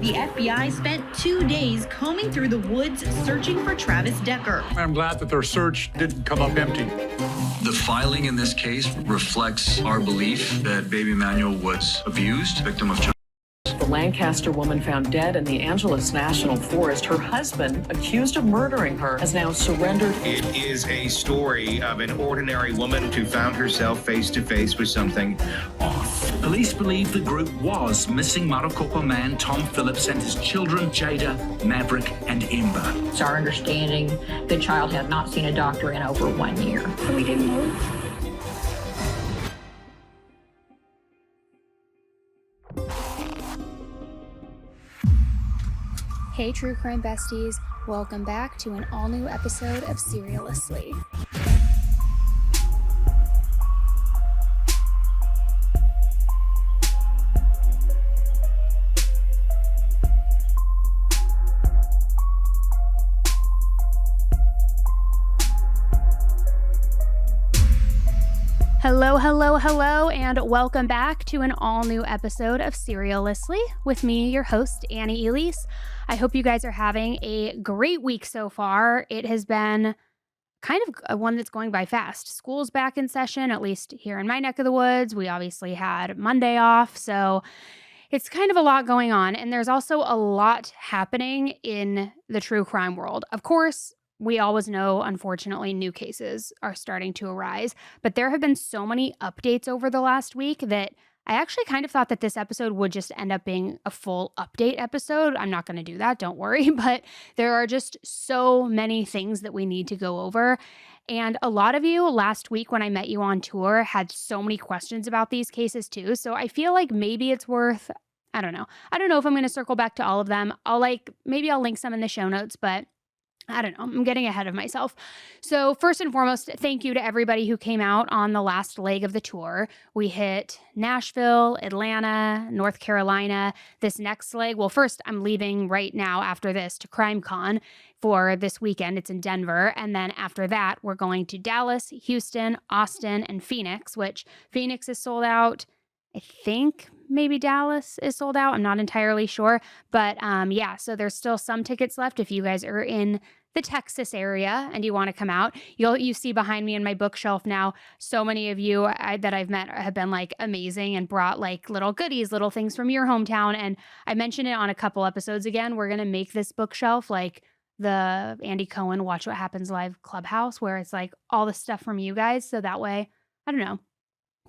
The FBI spent 2 days combing through the woods searching for Travis Decker. I'm glad that their search didn't come up empty. The filing in this case reflects our belief that baby Emmanuel was abused, victim of child. The Lancaster woman found dead in the Angeles National Forest. Her husband, accused of murdering her, has now surrendered. It is a story of an ordinary woman who found herself face to face with something off. Police believe the group was missing Maricopa man Tom Phillips and his children Jada, Maverick, and Ember. It's our understanding the child had not seen a doctor in over 1 year. So we didn't know. Hey True Crime Besties, welcome back to an all-new episode of Serialously. Hello, and welcome back to an all-new episode of Serialously with me, your host, Annie Elise. I hope you guys are having a great week so far. It has been kind of one that's going by fast. School's back in session, at least here in my neck of the woods. We obviously had Monday off, so it's kind of a lot going on. And there's also a lot happening in the true crime world. Of course, we always know, unfortunately, new cases are starting to arise, but there have been so many updates over the last week that I actually kind of thought that this episode would just end up being a full update episode. I'm not going to do that, don't worry, but there are just so many things that we need to go over. And a lot of you last week when I met you on tour had so many questions about these cases too, so I feel like maybe it's worth, I don't know if I'm going to circle back to all of them. Maybe I'll link some in the show notes, but I don't know. I'm getting ahead of myself. So first and foremost, thank you to everybody who came out on the last leg of the tour. We hit Nashville, Atlanta, North Carolina. This next leg, well, first I'm leaving right now after this to CrimeCon for this weekend. It's in Denver. And then after that, we're going to Dallas, Houston, Austin, and Phoenix, which Phoenix is sold out. I think maybe Dallas is sold out. I'm not entirely sure. But yeah, so there's still some tickets left if you guys are in the Texas area and you want to come out. You see behind me in my bookshelf now, so many of you that I've met have been like amazing and brought like little goodies, little things from your hometown. And I mentioned it on a couple episodes again. We're going to make this bookshelf like the Andy Cohen Watch What Happens Live Clubhouse, where it's like all the stuff from you guys. So that way, I don't know,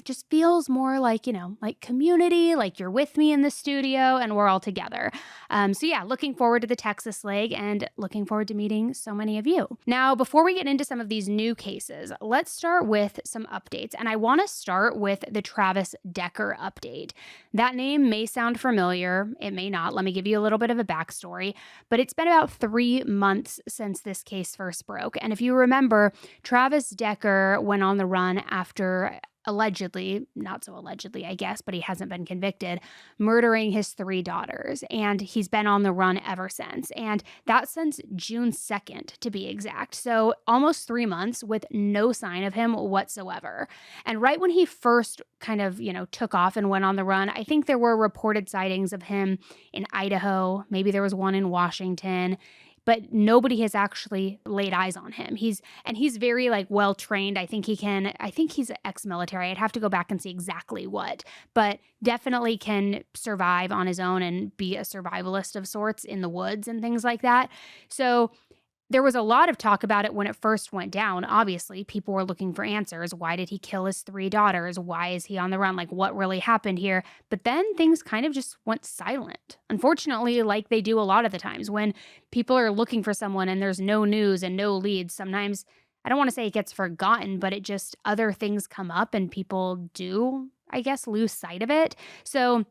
just feels more like, like community, like you're with me in the studio and we're all together. So yeah, looking forward to the Texas leg and looking forward to meeting so many of you. Now, before we get into some of these new cases, let's start with some updates. And I want to start with the Travis Decker update. That name may sound familiar. It may not. Let me give you a little bit of a backstory. But it's been about 3 months since this case first broke. And if you remember, Travis Decker went on the run after allegedly, not so allegedly, I guess, but he hasn't been convicted, murdering his 3 daughters. And he's been on the run ever since. And that's since June 2nd, to be exact. So almost 3 months with no sign of him whatsoever. And right when he first kind of, took off and went on the run, I think there were reported sightings of him in Idaho. Maybe there was one in Washington. But nobody has actually laid eyes on him. He's very well trained. I think he's ex-military. I'd have to go back and see exactly what, but definitely can survive on his own and be a survivalist of sorts in the woods and things like that. So there was a lot of talk about it when it first went down. Obviously, people were looking for answers. Why did he kill his 3 daughters? Why is he on the run? Like, what really happened here? But then things kind of just went silent. Unfortunately, like they do a lot of the times when people are looking for someone and there's no news and no leads. Sometimes, I don't want to say it gets forgotten, but it just, other things come up and people do, I guess, lose sight of it. So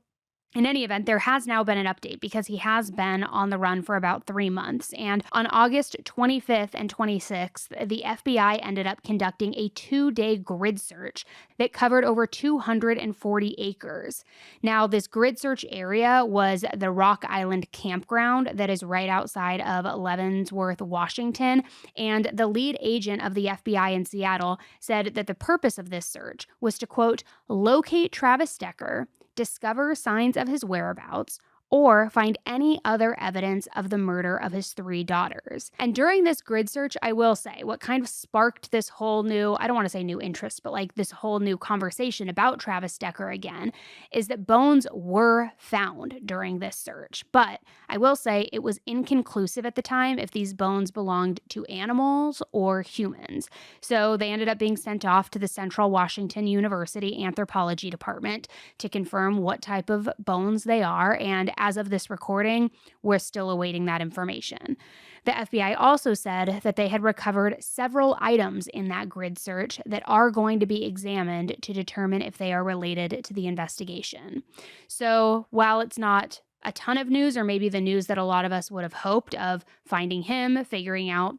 in any event, there has now been an update because he has been on the run for about 3 months. And on August 25th and 26th, the FBI ended up conducting a 2-day grid search that covered over 240 acres. Now, this grid search area was the Rock Island campground that is right outside of Leavenworth, Washington. And the lead agent of the FBI in Seattle said that the purpose of this search was to, quote, locate Travis Decker, discover signs of his whereabouts, or find any other evidence of the murder of his 3 daughters. And during this grid search, I will say, what kind of sparked this whole new, I don't want to say new interest, but like this whole new conversation about Travis Decker again, is that bones were found during this search. But I will say it was inconclusive at the time if these bones belonged to animals or humans. So they ended up being sent off to the Central Washington University Anthropology Department to confirm what type of bones they are. And as of this recording, we're still awaiting that information. The FBI also said that they had recovered several items in that grid search that are going to be examined to determine if they are related to the investigation. So while it's not a ton of news, or maybe the news that a lot of us would have hoped of finding him, figuring out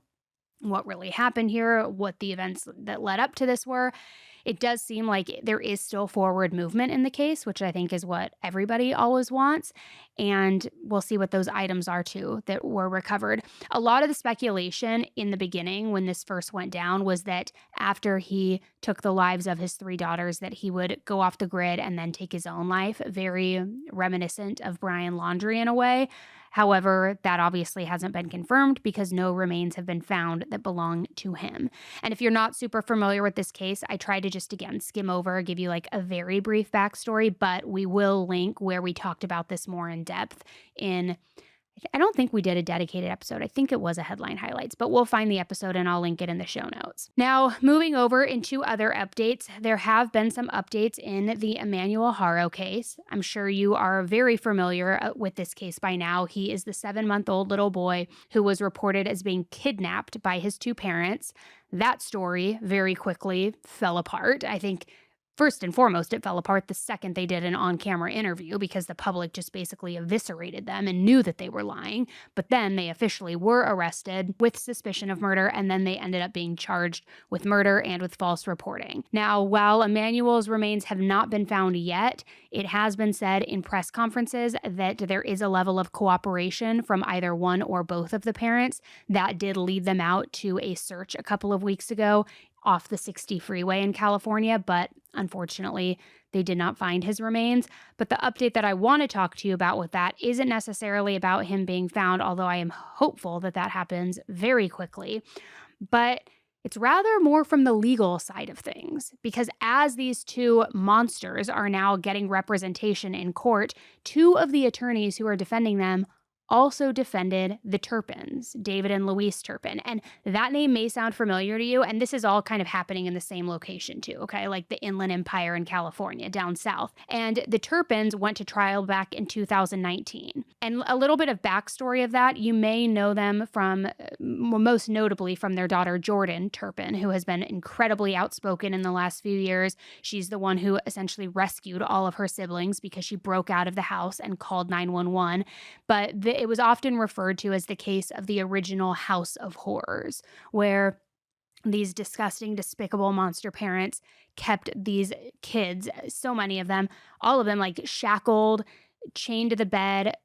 what really happened here, what the events that led up to this were, it does seem like there is still forward movement in the case, which I think is what everybody always wants. And we'll see what those items are too that were recovered. A lot of the speculation in the beginning when this first went down was that after he took the lives of his 3 daughters, that he would go off the grid and then take his own life, very reminiscent of Brian Laundrie in a way. However, that obviously hasn't been confirmed because no remains have been found that belong to him. And if you're not super familiar with this case, I tried to just, again, skim over, give you like a very brief backstory, but we will link where we talked about this more in depth in, I don't think we did a dedicated episode. I think it was a headline highlights, but we'll find the episode and I'll link it in the show notes. Now, moving over into other updates, there have been some updates in the Emmanuel Haro case. I'm sure you are very familiar with this case by now. He is the 7-month-old little boy who was reported as being kidnapped by his 2 parents. That story very quickly fell apart. I think first and foremost, it fell apart the second they did an on-camera interview because the public just basically eviscerated them and knew that they were lying. But then they officially were arrested with suspicion of murder, and then they ended up being charged with murder and with false reporting. Now, while Emmanuel's remains have not been found yet, it has been said in press conferences that there is a level of cooperation from either one or both of the parents. That did lead them out to a search a couple of weeks ago off the 60 freeway in California, but unfortunately, they did not find his remains. But the update that I want to talk to you about with that isn't necessarily about him being found, although I am hopeful that that happens very quickly. But it's rather more from the legal side of things, because as these 2 monsters are now getting representation in court, 2 of the attorneys who are defending them also defended the Turpins, David and Louise Turpin. And that name may sound familiar to you, and this is all kind of happening in the same location too, okay? Like the Inland Empire in California, down south. And the Turpins went to trial back in 2019. And a little bit of backstory of that, you may know them from, most notably from their daughter Jordan Turpin, who has been incredibly outspoken in the last few years. She's the one who essentially rescued all of her siblings because she broke out of the house and called 911. But it was often referred to as the case of the original House of Horrors, where these disgusting, despicable monster parents kept these kids, so many of them, all of them like shackled, chained to the bed,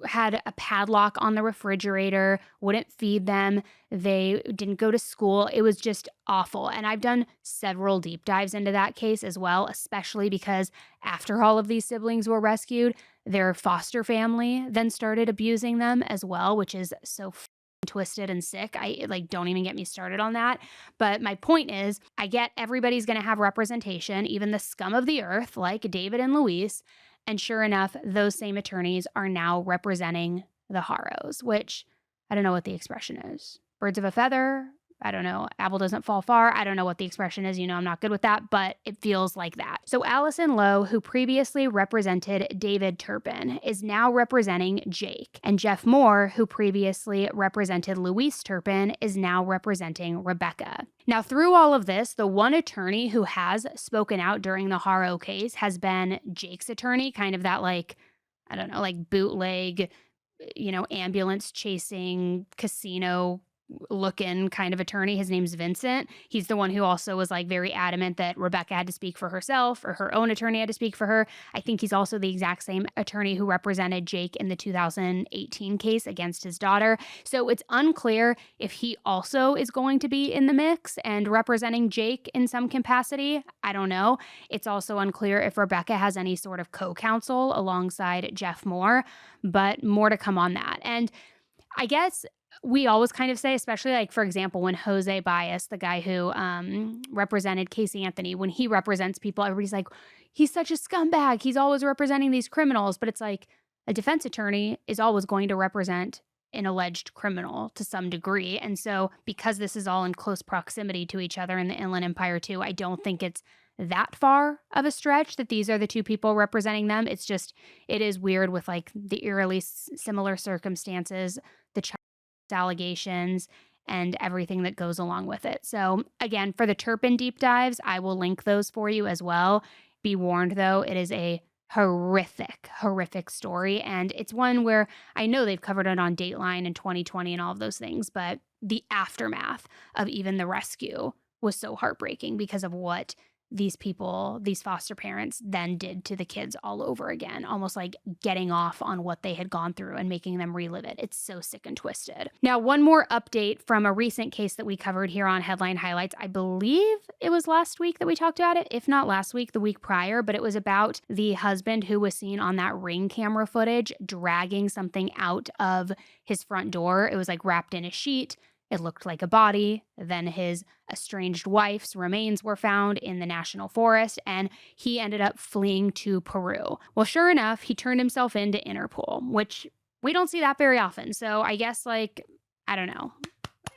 had a padlock on the refrigerator, wouldn't feed them. They didn't go to school. It was just awful. And I've done several deep dives into that case as well, especially because after all of these siblings were rescued, their foster family then started abusing them as well, which is so twisted and sick. Don't even get me started on that. But my point is, I get everybody's going to have representation, even the scum of the earth, like David and Louise. And sure enough, those same attorneys are now representing the Haros, which I don't know what the expression is. Birds of a feather? I don't know. Apple doesn't fall far. I don't know what the expression is. You know, I'm not good with that, but it feels like that. So Allison Lowe, who previously represented David Turpin, is now representing Jake. And Jeff Moore, who previously represented Louise Turpin, is now representing Rebecca. Now, through all of this, the one attorney who has spoken out during the Haro case has been Jake's attorney, kind of that bootleg, ambulance chasing casino looking kind of attorney. His name's Vincent. He's the one who also was like very adamant that Rebecca had to speak for herself, or her own attorney had to speak for her. I think he's also the exact same attorney who represented Jake in the 2018 case against his daughter. So it's unclear if he also is going to be in the mix and representing Jake in some capacity. I don't know. It's also unclear if Rebecca has any sort of co-counsel alongside Jeff Moore, but more to come on that. And I guess we always kind of say, especially like, for example, when Jose Baez, the guy who represented Casey Anthony, when he represents people, everybody's like, he's such a scumbag. He's always representing these criminals. But it's like a defense attorney is always going to represent an alleged criminal to some degree. And so because this is all in close proximity to each other in the Inland Empire too, I don't think it's that far of a stretch that these are the two people representing them. It's just, it is weird with like the eerily similar circumstances, the child allegations, and everything that goes along with it. So again, for the Turpin deep dives, I will link those for you as well. Be warned though, it is a horrific story. And it's one where I know they've covered it on Dateline in 2020 and all of those things, but the aftermath of even the rescue was so heartbreaking because of what these people, these foster parents then did to the kids all over again, almost like getting off on what they had gone through and making them relive it. It's so sick and twisted. Now, one more update from a recent case that we covered here on Headline Highlights. I believe it was last week that we talked about it, if not last week, the week prior, but it was about the husband who was seen on that Ring camera footage dragging something out of his front door. It was like wrapped in a sheet. It looked like a body. Then his estranged wife's remains were found in the national forest, and he ended up fleeing to Peru. Well, sure enough, he turned himself into Interpol, which we don't see that very often. So I guess, like, I don't know,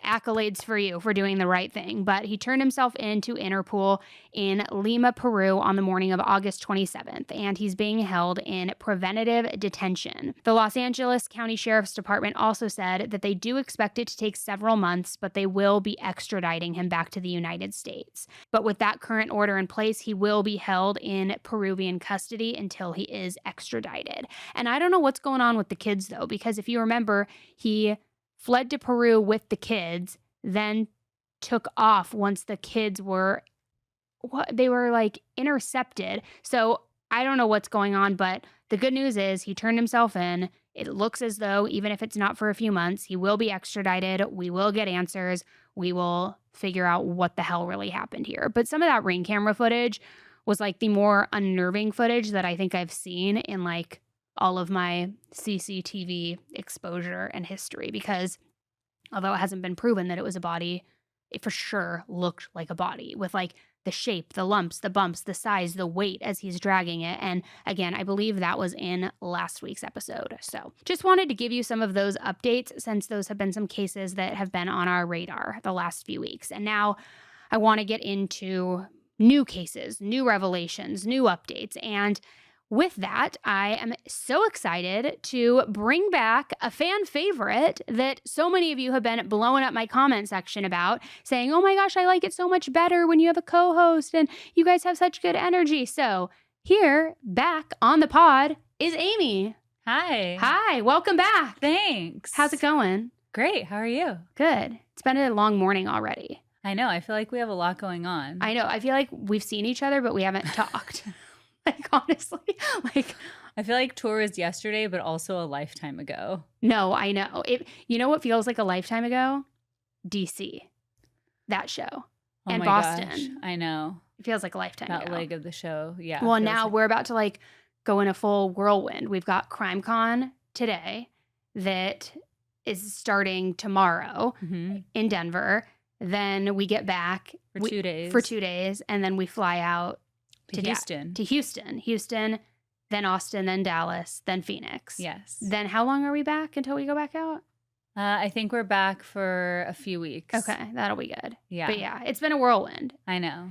accolades for you for doing the right thing. But he turned himself into Interpol in Lima, Peru on the morning of August 27th, and he's being held in preventative detention. The Los Angeles County Sheriff's Department also said that they do expect it to take several months, but they will be extraditing him back to the United States. But with that current order in place, he will be held in Peruvian custody until he is extradited. And I don't know what's going on with the kids, though, because if you remember, he fled to Peru with the kids, then took off once the kids were, they were like intercepted. So I don't know what's going on, but the good news is he turned himself in. It looks as though, even if it's not for a few months, he will be extradited. We will get answers. We will figure out what the hell really happened here. But some of that Ring camera footage was like the more unnerving footage that I think I've seen in like all of my CCTV exposure and history, because although it hasn't been proven that it was a body, it for sure looked like a body with like the shape, the lumps, the bumps, the size, the weight as he's dragging it. And again, I believe that was in last week's episode. So just wanted to give you some of those updates since those have been some cases that have been on our radar the last few weeks. And now I want to get into new cases, new revelations, new updates. And with that, I am so excited to bring back a fan favorite that so many of you have been blowing up my comment section about, saying, oh my gosh, I like it so much better when you have a co-host and you guys have such good energy. So here, back on the pod, is Amy. Hi. Hi, welcome back. Thanks. How's it going? Great. How are you? Good. It's been a long morning already. I know. I feel like we have a lot going on. I know. I feel like we've seen each other, but we haven't talked. Like, honestly, like, I feel like tour was yesterday, but also a lifetime ago. No, I know. You know what feels like a lifetime ago? DC. That show. Oh and my Boston. Gosh, I know. It feels like a lifetime ago. That leg of the show. Yeah. Well, now we're about to like go in a full whirlwind. We've got CrimeCon today that is starting tomorrow in Denver. Then we get back for 2 days. For 2 days. And then we fly out to Houston. To Houston, then Austin, then Dallas, then Phoenix. Yes. Then how long are we back until we go back out? I think we're back for a few weeks. Okay, that'll be good. Yeah. But yeah, it's been a whirlwind. I know.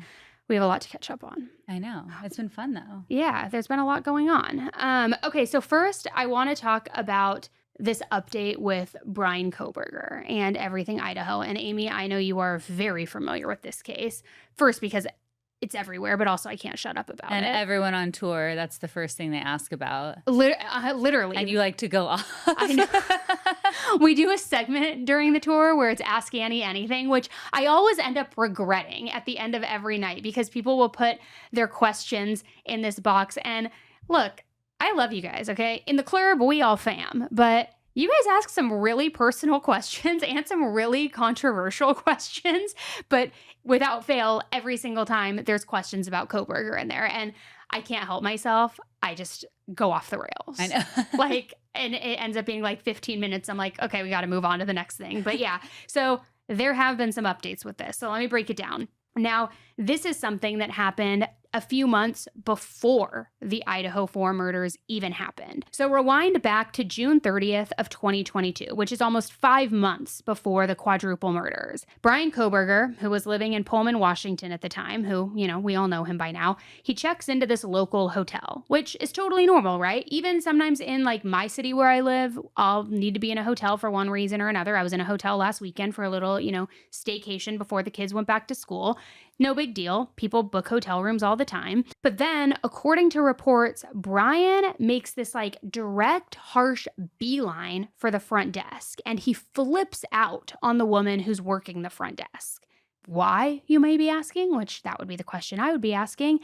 We have a lot to catch up on. I know. It's been fun though. Yeah, there's been a lot going on. Okay, so first I want to talk about this update with Bryan Kohberger and Everything Idaho. And Amy, I know you are very familiar with this case. First, because it's everywhere, but also I can't shut up about it. And everyone on tour, that's the first thing they ask about. Literally. And you like to go off. I know. We do a segment during the tour where it's Ask Annie Anything, which I always end up regretting at the end of every night because people will put their questions in this box. And look, I love you guys, okay? In the club, we all fam, but you guys ask some really personal questions and some really controversial questions, but without fail, every single time there's questions about Kohberger in there. And I can't help myself. I just go off the rails. I know. And it ends up being like 15 minutes. I'm like, okay, we got to move on to the next thing. But yeah, so there have been some updates with this. So let me break it down. Now, this is something that happened a few months before the Idaho 4 murders even happened. So rewind back to June 30th of 2022, which is almost 5 months before the quadruple murders. Bryan Kohberger, who was living in Pullman, Washington at the time, who, we all know him by now, he checks into this local hotel, which is totally normal, right? Even sometimes in like my city where I live, I'll need to be in a hotel for one reason or another. I was in a hotel last weekend for a little, staycation before the kids went back to school. No big deal. People book hotel rooms all the time. But then, according to reports, Bryan makes this like direct, harsh beeline for the front desk, and he flips out on the woman who's working the front desk. Why, you may be asking? Which that would be the question I would be asking.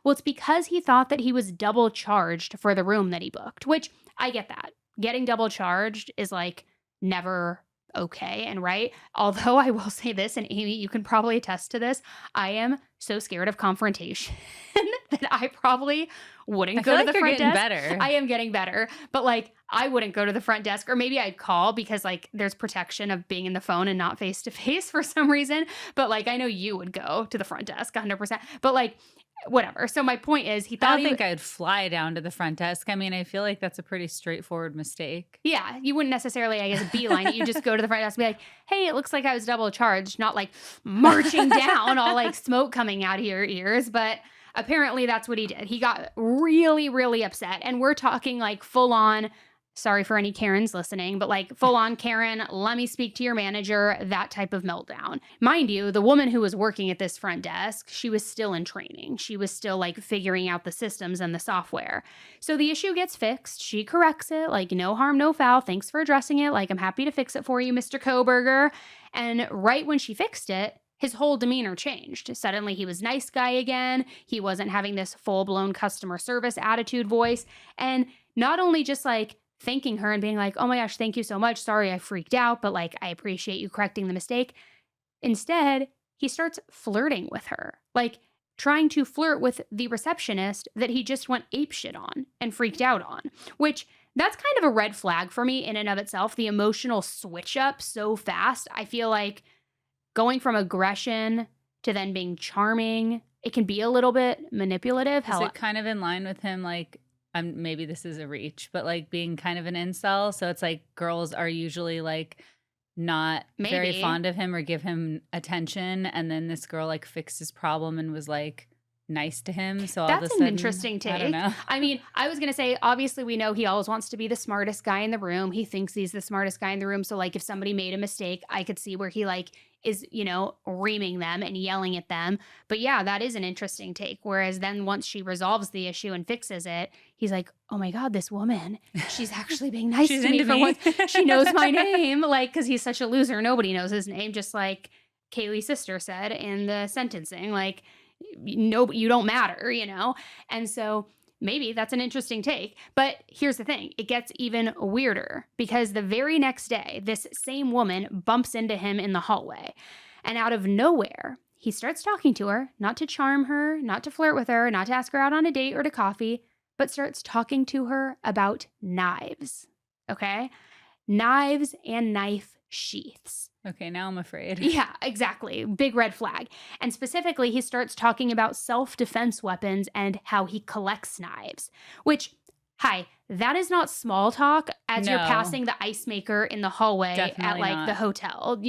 Well, it's because he thought that he was double charged for the room that he booked, which I get that. Getting double charged is like never okay and right. Although I will say this, and Amy, you can probably attest to this, I am so scared of confrontation that I probably wouldn't go to the front desk. Better. I am getting better, but like I wouldn't go to the front desk, or maybe I'd call because like there's protection of being in the phone and not face to face for some reason. But like I know you would go to the front desk 100%. But like whatever. So my point is, he thought I don't think I'd fly down to the front desk. I mean, I feel like that's a pretty straightforward mistake. Yeah, you wouldn't necessarily, I guess, beeline it. You just go to the front desk and be like, hey, it looks like I was double charged, not like marching down, all like smoke coming out of your ears. But apparently that's what he did. He got really, really upset. And we're talking like full on, sorry for any Karens listening, but like full on Karen, let me speak to your manager, that type of meltdown. Mind you, the woman who was working at this front desk, she was still in training. She was still like figuring out the systems and the software. So the issue gets fixed. She corrects it, like no harm, no foul. Thanks for addressing it. Like I'm happy to fix it for you, Mr. Kohberger. And right when she fixed it, his whole demeanor changed. Suddenly he was nice guy again. He wasn't having this full-blown customer service attitude voice. And not only just like thanking her and being like, oh my gosh, thank you so much. Sorry, I freaked out, but like, I appreciate you correcting the mistake. Instead, he starts flirting with her, like trying to flirt with the receptionist that he just went apeshit on and freaked out on, which that's kind of a red flag for me in and of itself. The emotional switch up so fast. I feel like going from aggression to then being charming, it can be a little bit manipulative. Is it kind of in line with him, like, maybe this is a reach, but like being kind of an incel? So it's like girls are usually like not very fond of him or give him attention. And then this girl like fixed his problem and was like nice to him. So all of a sudden, that's an interesting take. I don't know. I mean, I was going to say, obviously we know he always wants to be the smartest guy in the room. He thinks he's the smartest guy in the room. So like if somebody made a mistake, I could see where he like is, reaming them and yelling at them. But yeah, that is an interesting take. Whereas then once she resolves the issue and fixes it, he's like, oh my God, this woman, she's actually being nice to me for once. She knows my name. Like, because he's such a loser. Nobody knows his name. Just like Kaylee's sister said in the sentencing, like, no, you don't matter, And so maybe that's an interesting take. But here's the thing. It gets even weirder because the very next day, this same woman bumps into him in the hallway. And out of nowhere, he starts talking to her, not to charm her, not to flirt with her, not to ask her out on a date or to coffee, but starts talking to her about knives. Okay? Knives and knife sheaths. Okay, now I'm afraid. Yeah, exactly. Big red flag. And specifically, he starts talking about self-defense weapons and how he collects knives, which, hi, that is not small talk as you're passing the ice maker in the hallway Definitely at like not. the hotel,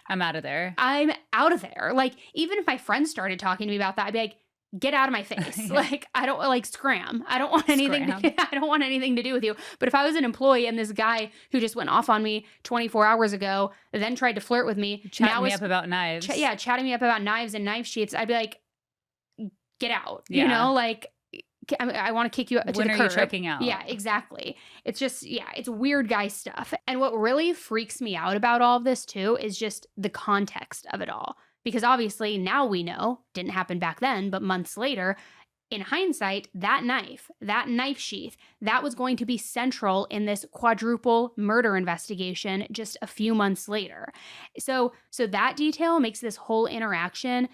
I'm out of there. I'm out of there. Like, even if my friends started talking to me about that, I'd be like, get out of my face. Like, I don't like scram. I don't want anything I don't want anything to do with you. But if I was an employee and this guy who just went off on me 24 hours ago, then tried to flirt with me, chatting me up about knives. Chatting me up about knives and knife sheaths, I'd be like, get out. Yeah. Like I want to kick you to the curb. When are you checking out? Yeah, exactly. It's just, it's weird guy stuff. And what really freaks me out about all of this too is just the context of it all. Because obviously now we know, didn't happen back then, but months later, in hindsight, that knife sheath, that was going to be central in this quadruple murder investigation just a few months later. So that detail makes this whole interaction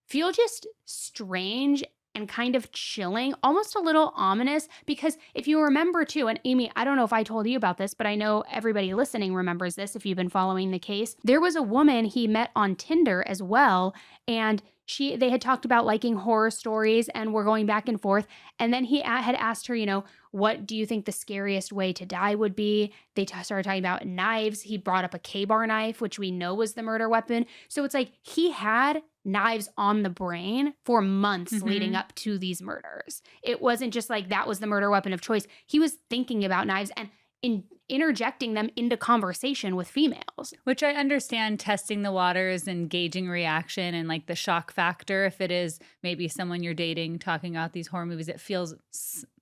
feel just strange and kind of chilling, almost a little ominous, because if you remember too, and Amy, I don't know if I told you about this, but I know everybody listening remembers this if you've been following the case. There was a woman he met on Tinder as well, and they had talked about liking horror stories and were going back and forth. And then he had asked her, what do you think the scariest way to die would be? They started talking about knives. He brought up a K-bar knife, which we know was the murder weapon. So it's like he had knives on the brain for months leading up to these murders. It wasn't just like that was the murder weapon of choice. He was thinking about knives and interjecting them into conversation with females. Which I understand, testing the waters and gauging reaction and like the shock factor. If it is maybe someone you're dating talking about these horror movies, it feels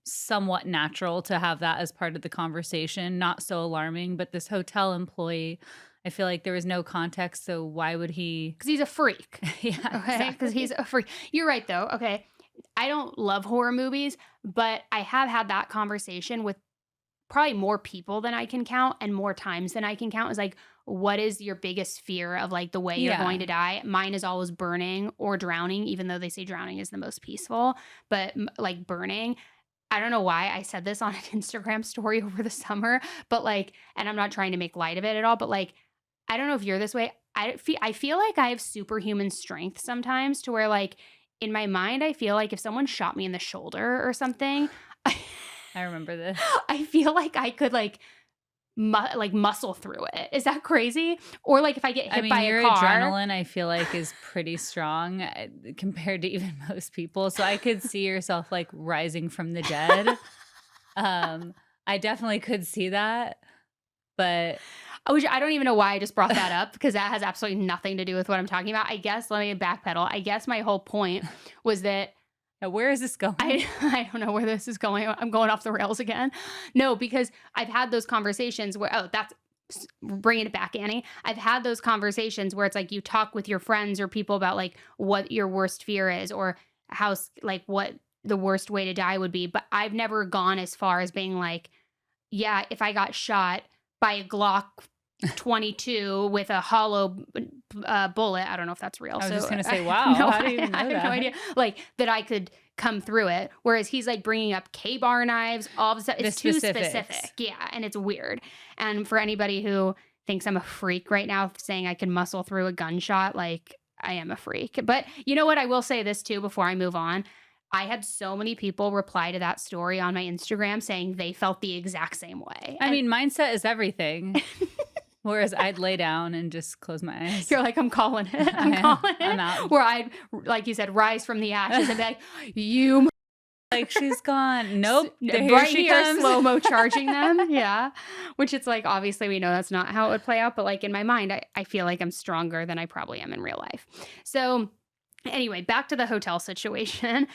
somewhat natural to have that as part of the conversation. Not so alarming, but this hotel employee, I feel like there was no context, so why would he? Because he's a freak. Yeah, okay. Because he's a freak. You're right, though. Okay, I don't love horror movies, but I have had that conversation with probably more people than I can count and more times than I can count. Is like, what is your biggest fear of like the way you're going to die? Mine is always burning or drowning, even though they say drowning is the most peaceful, but like burning. I don't know why I said this on an Instagram story over the summer, but like, and I'm not trying to make light of it at all, but like, I don't know if you're this way. I feel like I have superhuman strength sometimes to where like in my mind, I feel like if someone shot me in the shoulder or something, I remember this. I feel like I could like muscle through it. Is that crazy? Or like if I get hit by a car. Your adrenaline, I feel like, is pretty strong compared to even most people. So I could see yourself like rising from the dead. I definitely could see that, but I don't even know why I just brought that up because that has absolutely nothing to do with what I'm talking about. I guess, let me backpedal. I guess my whole point was that where is this going? I don't know where this is going. I'm going off the rails again. No, because I've had those conversations where, that's bringing it back, Annie. I've had those conversations where it's like you talk with your friends or people about like what your worst fear is or how, like what the worst way to die would be. But I've never gone as far as being like, yeah, if I got shot by a Glock 22 with a hollow bullet. I don't know if that's real. I was just going to say, wow, how do you know that? I have no idea. Like that I could come through it. Whereas he's like bringing up K-bar knives, all of stuff. It's too specific. Yeah. And it's weird. And for anybody who thinks I'm a freak right now saying I can muscle through a gunshot, like I am a freak. But you know what? I will say this too before I move on. I had so many people reply to that story on my Instagram saying they felt the exact same way. I mean, mindset is everything. Whereas I'd lay down and just close my eyes. You're like, I'm calling it. I'm out. Where I'd, like you said, rise from the ashes and be like, you. Like, she's gone. Nope. Right here, slow-mo charging them. Yeah. Which it's like, obviously we know that's not how it would play out. But like in my mind, I feel like I'm stronger than I probably am in real life. So anyway, back to the hotel situation.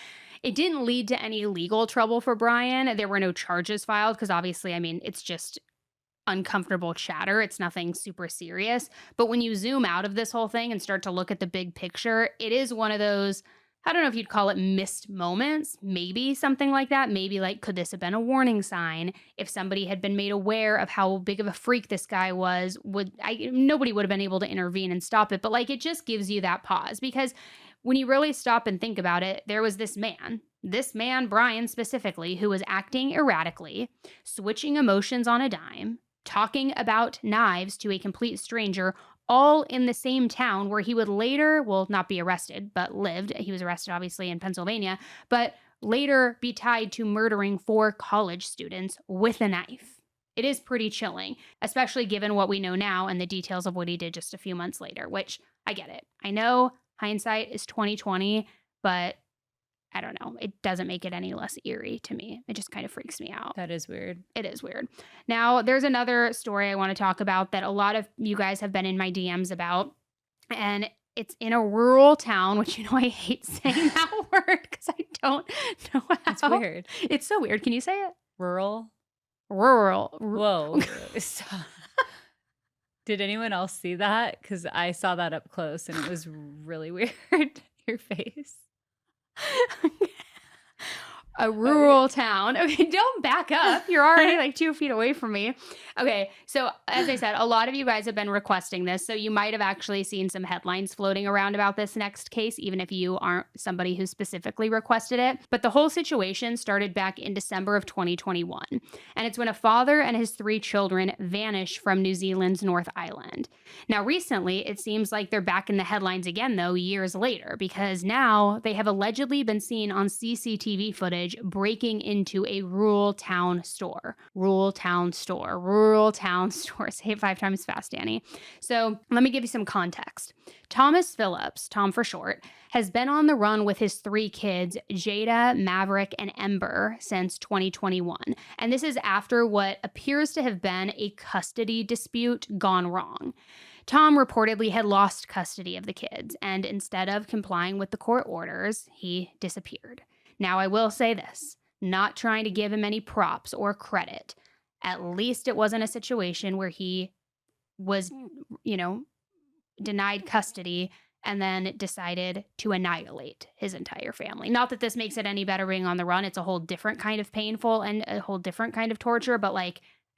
It didn't lead to any legal trouble for Bryan. There were no charges filed because obviously, I mean, it's just uncomfortable chatter. It's nothing super serious. But when you zoom out of this whole thing and start to look at the big picture, it is one of those, I don't know if you'd call it missed moments, maybe something like that. Maybe like, could this have been a warning sign? If somebody had been made aware of how big of a freak this guy was, nobody would have been able to intervene and stop it. But like, it just gives you that pause because when you really stop and think about it, there was this man, Bryan specifically, who was acting erratically, switching emotions on a dime, talking about knives to a complete stranger, all in the same town where he would later, well, not be arrested, but lived. He was arrested, obviously, in Pennsylvania, but later be tied to murdering 4 college students with a knife. It is pretty chilling, especially given what we know now and the details of what he did just a few months later, which I get it. I know hindsight is 20/20, but I don't know. It doesn't make it any less eerie to me. It just kind of freaks me out. That is weird. It is weird. Now, there's another story I want to talk about that a lot of you guys have been in my DMs about. And it's in a rural town, which, I hate saying that word because I don't know how. It's weird. It's so weird. Can you say it? Rural. Whoa. Stop. Did anyone else see that? Because I saw that up close and it was really weird. Your face. A rural town. Okay, don't back up. You're already like 2 feet away from me. Okay, so as I said, a lot of you guys have been requesting this, so you might have actually seen some headlines floating around about this next case, even if you aren't somebody who specifically requested it. But the whole situation started back in December of 2021, and it's when a father and his 3 children vanished from New Zealand's North Island. Now, recently, it seems like they're back in the headlines again, though, years later, because now they have allegedly been seen on CCTV footage breaking into a rural town store. Rural town store. Say it 5 times fast, Danny. So let me give you some context. Thomas Phillips, Tom for short, has been on the run with his 3 kids, Jada, Maverick, and Ember, since 2021. And this is after what appears to have been a custody dispute gone wrong. Tom reportedly had lost custody of the kids, and instead of complying with the court orders, he disappeared. Now, I will say this, not trying to give him any props or credit. At least it wasn't a situation where he was, denied custody and then decided to annihilate his entire family. Not that this makes it any better being on the run. It's a whole different kind of painful and a whole different kind of torture, but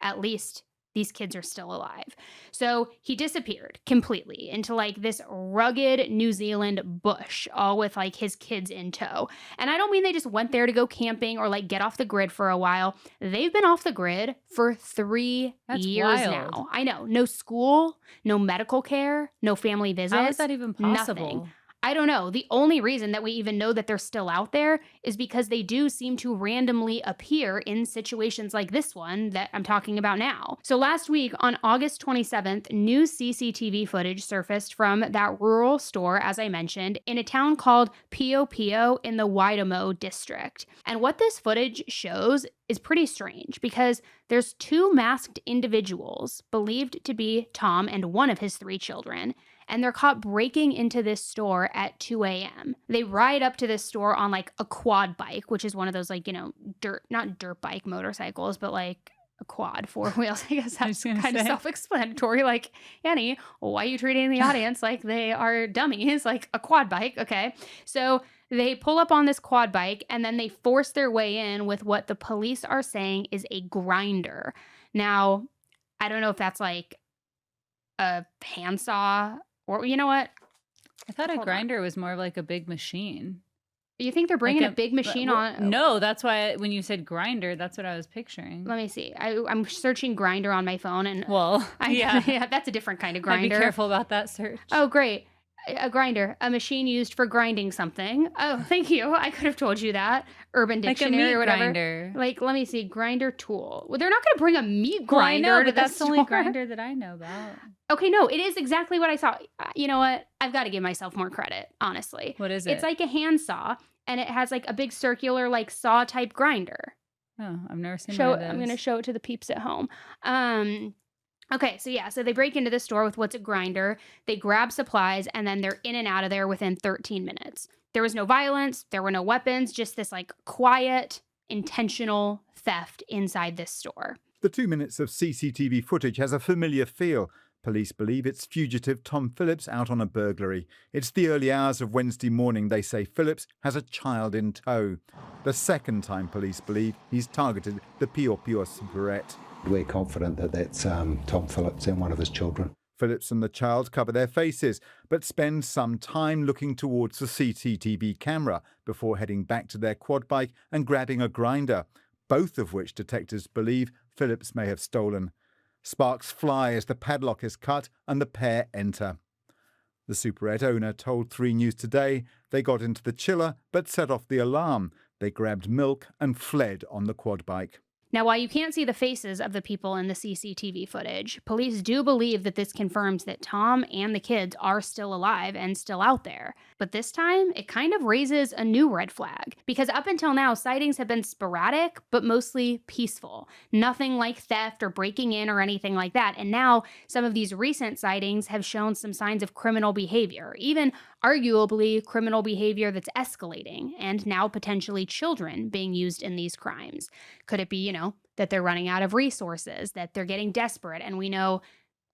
at least these kids are still alive. So he disappeared completely into this rugged New Zealand bush, all with his kids in tow. And I don't mean they just went there to go camping or get off the grid for a while. They've been off the grid for 3 years wild. now. I know. No school, no medical care, no family visits. How is that even possible? Nothing. I don't know. The only reason that we even know that they're still out there is because they do seem to randomly appear in situations like this one that I'm talking about now. So last week on August 27th, new CCTV footage surfaced from that rural store, as I mentioned, in a town called Pio Pio in the Waitomo district. And what this footage shows is pretty strange because there's 2 masked individuals believed to be Tom and one of his 3 children, and they're caught breaking into this store at 2 a.m. They ride up to this store on a quad bike, which is one of those not dirt bike motorcycles, but a quad 4 wheels. I guess that's kind of self-explanatory. Annie, why are you treating the audience like they are dummies? A quad bike, okay? So they pull up on this quad bike and then they force their way in with what the police are saying is a grinder. Now, I don't know if that's a handsaw or you know what? I thought a grinder was more of a big machine. You think they're bringing a big machine on? No, that's why when you said grinder, that's what I was picturing. Let me see. I'm searching grinder on my phone and yeah, that's a different kind of grinder. I'd be careful about that search. Oh, great. A grinder, a machine used for grinding something. Oh, thank you. I could have told you that. Urban Dictionary or whatever. Grinder. Let me see. Grinder tool. Well, they're not going to bring a meat grinder. Well, I know, to but that's the only store. grinder that I know about. Okay, no, it is exactly what I saw. You know what? I've got to give myself more credit, honestly. What is it? It's like a handsaw, and it has a big circular saw type grinder. Oh, I've never seen one of those. I'm going to show it to the peeps at home. Okay, so they break into the store with what's a grinder, they grab supplies, and then they're in and out of there within 13 minutes. There was no violence, there were no weapons, just this quiet, intentional theft inside this store. The 2 minutes of CCTV footage has a familiar feel. Police believe it's fugitive Tom Phillips out on a burglary. It's the early hours of Wednesday morning. They say Phillips has a child in tow. The second time police believe he's targeted the Pio Pio superette. We're confident that that's Tom Phillips and one of his children. Phillips and the child cover their faces, but spend some time looking towards the CCTV camera before heading back to their quad bike and grabbing a grinder, both of which detectives believe Phillips may have stolen. Sparks fly as the padlock is cut and the pair enter. The superette owner told 3 News Today they got into the chiller but set off the alarm. They grabbed milk and fled on the quad bike. Now, while you can't see the faces of the people in the CCTV footage, police do believe that this confirms that Tom and the kids are still alive and still out there. But this time, it kind of raises a new red flag, because up until now, sightings have been sporadic, but mostly peaceful. Nothing like theft or breaking in or anything like that. And now, some of these recent sightings have shown some signs of criminal behavior, even arguably criminal behavior that's escalating, and now potentially children being used in these crimes. Could it be, that they're running out of resources, that they're getting desperate? And we know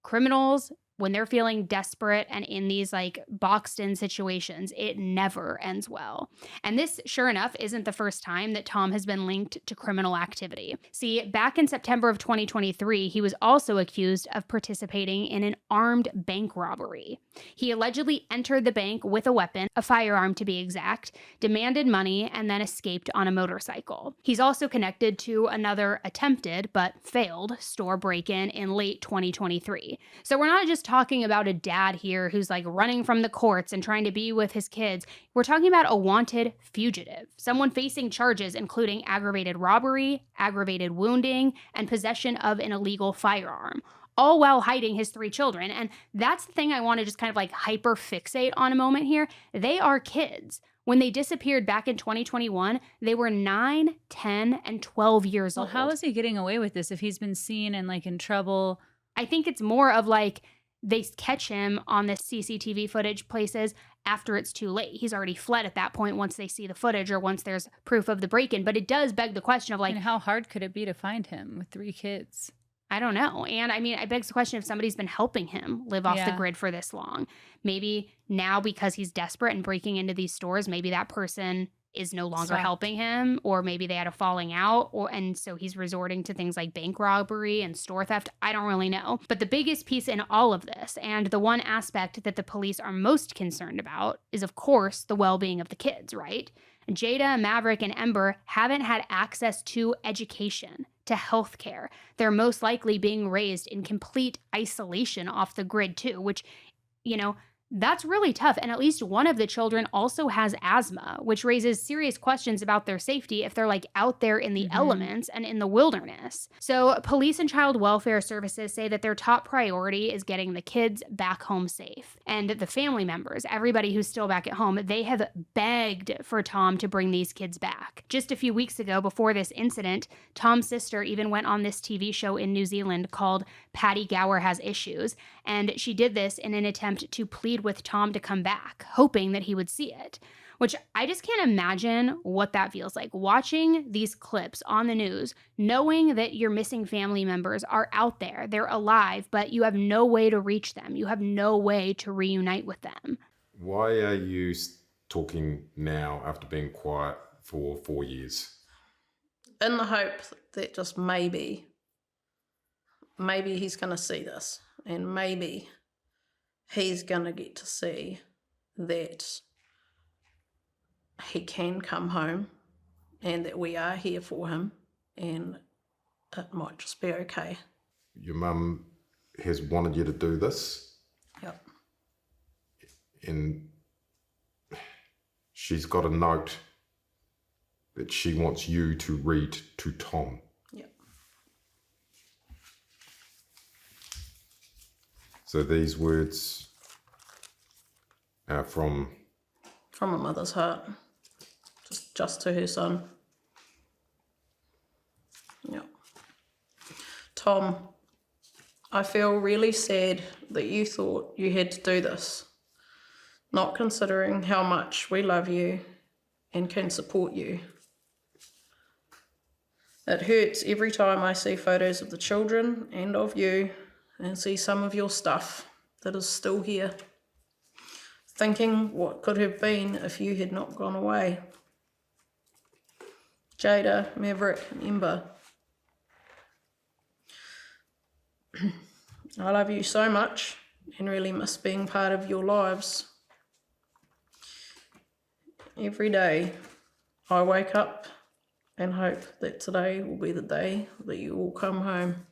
criminals, when they're feeling desperate and in these boxed in situations, it never ends well. And this, sure enough, isn't the first time that Tom has been linked to criminal activity. See, back in September of 2023, he was also accused of participating in an armed bank robbery. He allegedly entered the bank with a weapon, a firearm to be exact, demanded money, and then escaped on a motorcycle. He's also connected to another attempted but failed store break-in in late 2023. So we're not just talking about a dad here who's running from the courts and trying to be with his kids. We're talking about a wanted fugitive, someone facing charges including aggravated robbery, aggravated wounding, and possession of an illegal firearm, all while hiding his 3 children. And that's the thing I want to just kind of hyper fixate on a moment here. They are kids. When they disappeared back in 2021, they were 9, 10, and 12 years old. Well, how is he getting away with this if he's been seen and in trouble? I think it's more of they catch him on the CCTV footage places after it's too late. He's already fled at that point once they see the footage or once there's proof of the break-in. But it does beg the question of and how hard could it be to find him with 3 kids? I don't know. And I mean, it begs the question if somebody's been helping him live off the grid for this long. Maybe now because he's desperate and breaking into these stores, maybe that person is no longer helping him, or maybe they had a falling out, and so he's resorting to things like bank robbery and store theft. I don't really know. But the biggest piece in all of this, and the one aspect that the police are most concerned about, is of course the well-being of the kids, right? Jada, Maverick, and Ember haven't had access to education, to healthcare. They're most likely being raised in complete isolation off the grid too, which, that's really tough. And at least one of the children also has asthma, which raises serious questions about their safety if they're out there in the elements and in the wilderness. So police and child welfare services say that their top priority is getting the kids back home safe. And the family members, everybody who's still back at home, they have begged for Tom to bring these kids back. Just a few weeks ago, before this incident, Tom's sister even went on this TV show in New Zealand called Patty Gower Has Issues. And she did this in an attempt to plead with Tom to come back, hoping that he would see it, which I just can't imagine what that feels like. Watching these clips on the news, knowing that your missing family members are out there, they're alive, but you have no way to reach them. You have no way to reunite with them. Why are you talking now after being quiet for 4 years? In the hope that just maybe he's going to see this, and maybe he's going to get to see that he can come home and that we are here for him, and it might just be okay. Your mum has wanted you to do this. Yep. And she's got a note that she wants you to read to Tom. Yep. So these words are from a mother's heart, just to her son. Yeah. Tom, I feel really sad that you thought you had to do this, not considering how much we love you and can support you. It hurts every time I see photos of the children and of you and see some of your stuff that is still here, thinking what could have been if you had not gone away. Jada, Maverick, and Ember, I love you so much and really miss being part of your lives. Every day I wake up and hope that today will be the day that you all come home.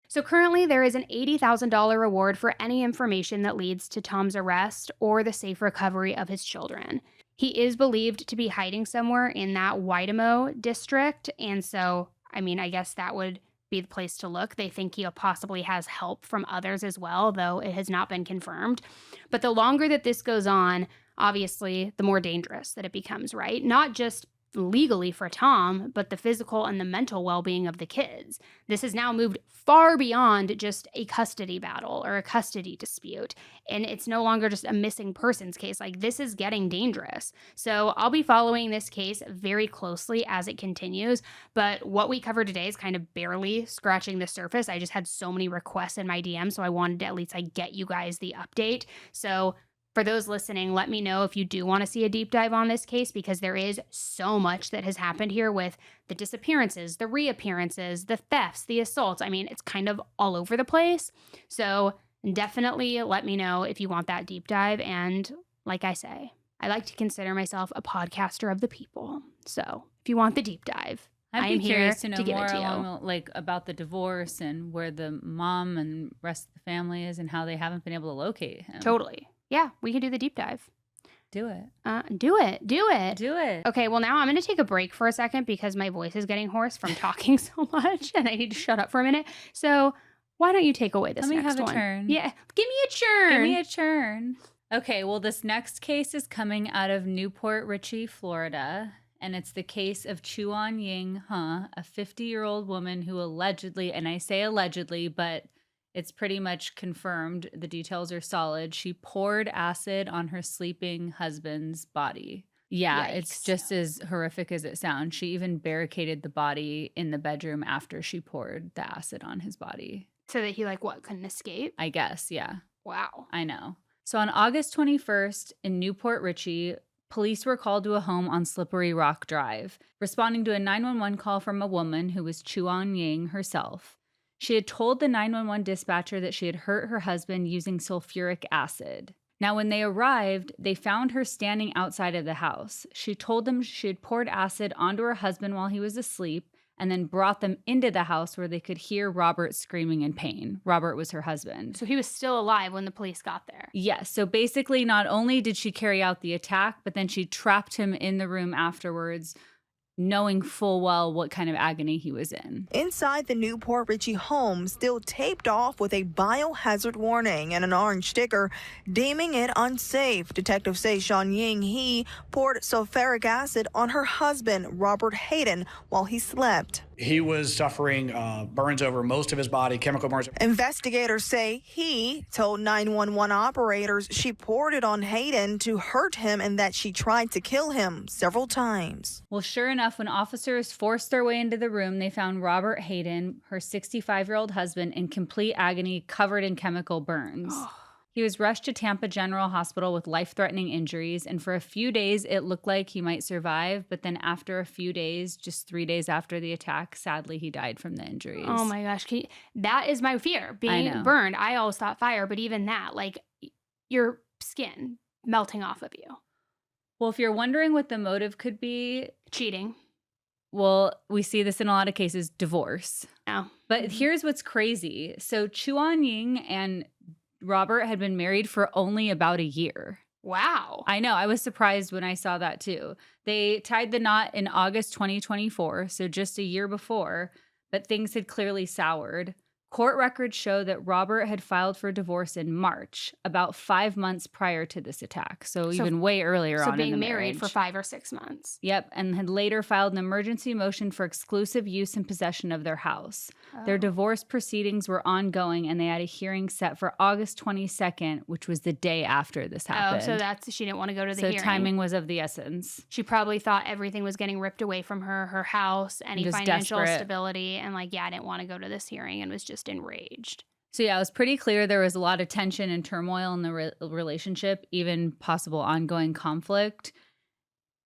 So currently there is an $80,000 reward for any information that leads to Tom's arrest or the safe recovery of his children. He is believed to be hiding somewhere in that Idaho district. And so, I mean, I guess that would be the place to look. They think he possibly has help from others as well, though it has not been confirmed. But the longer that this goes on, obviously, the more dangerous that it becomes, right? Not just legally for Tom, but the physical and the mental well-being of the kids. This has now moved far beyond just a custody battle or a custody dispute. And it's no longer just a missing persons case. Like, this is getting dangerous. So I'll be following this case very closely as it continues. But what we covered today is kind of barely scratching the surface. I just had so many requests in my DM, so I wanted to at least get you guys the update. So for those listening, let me know if you do want to see a deep dive on this case, because there is so much that has happened here with the disappearances, the reappearances, the thefts, the assaults. I mean, it's kind of all over the place. So definitely let me know if you want that deep dive. And like I say, I like to consider myself a podcaster of the people. So if you want the deep dive, I'd be curious to know give more it to you. along, about the divorce and where the mom and rest of the family is and how they haven't been able to locate him. Totally. Yeah, we can do the deep dive. Do it. Do it. Do it. Okay, well, now I'm going to take a break for a second because my voice is getting hoarse from talking so much and I need to shut up for a minute. So why don't you take away this next one? Let me have a turn. Yeah, give me a churn. Give me a churn. Okay, well, this next case is coming out of Newport Richey, Florida. And it's the case of Chuan Ying He, a 50-year-old woman who allegedly, and I say allegedly, but it's pretty much confirmed, the details are solid, she poured acid on her sleeping husband's body. Yeah, Yikes. It's just as horrific as it sounds. She even barricaded the body in the bedroom after she poured the acid on his body. So that he, couldn't escape? I guess, yeah. Wow. I know. So on August 21st in Newport Richey, police were called to a home on Slippery Rock Drive, responding to a 911 call from a woman who was Chuan Ying herself. She had told the 911 dispatcher that she had hurt her husband using sulfuric acid. Now, when they arrived, they found her standing outside of the house. She told them she had poured acid onto her husband while he was asleep and then brought them into the house where they could hear Robert screaming in pain. Robert was her husband. So he was still alive when the police got there. Yes. So basically, not only did she carry out the attack, but then she trapped him in the room afterwards, knowing full well what kind of agony he was in. Inside the Newport Richey home, still taped off with a biohazard warning and an orange sticker deeming it unsafe. Detectives say Chuan Ying He poured sulfuric acid on her husband, Robert Hayden, while he slept. He was suffering burns over most of his body, chemical burns. Investigators say he told 911 operators she poured it on Hayden to hurt him and that she tried to kill him several times. Well, sure enough, when officers forced their way into the room, they found Robert Hayden, her 65-year-old husband, in complete agony, covered in chemical burns. He was rushed to Tampa General Hospital with life-threatening injuries, and for a few days, it looked like he might survive, but then after a few days, just 3 days after the attack, sadly, he died from the injuries. Oh my gosh. That is my fear, being burned. I always thought fire, but even that, your skin melting off of you. Well, if you're wondering what the motive could be... Cheating. Well, we see this in a lot of cases, divorce. Oh. But here's what's crazy. So Chuan Ying and Robert had been married for only about a year. Wow. I know. I was surprised when I saw that too. They tied the knot in August 2024, so just a year before, but things had clearly soured. Court records show that Robert had filed for divorce in March, about 5 months prior to this attack. So even way earlier on in the marriage. So being married for 5 or 6 months. Yep, and had later filed an emergency motion for exclusive use and possession of their house. Their divorce proceedings were ongoing, and they had a hearing set for August 22nd, which was the day after this happened. Oh, so she didn't want to go to the hearing. So timing was of the essence. She probably thought everything was getting ripped away from her house, any financial stability, and I didn't want to go to this hearing and was just enraged. So yeah, it was pretty clear there was a lot of tension and turmoil in the relationship, even possible ongoing conflict.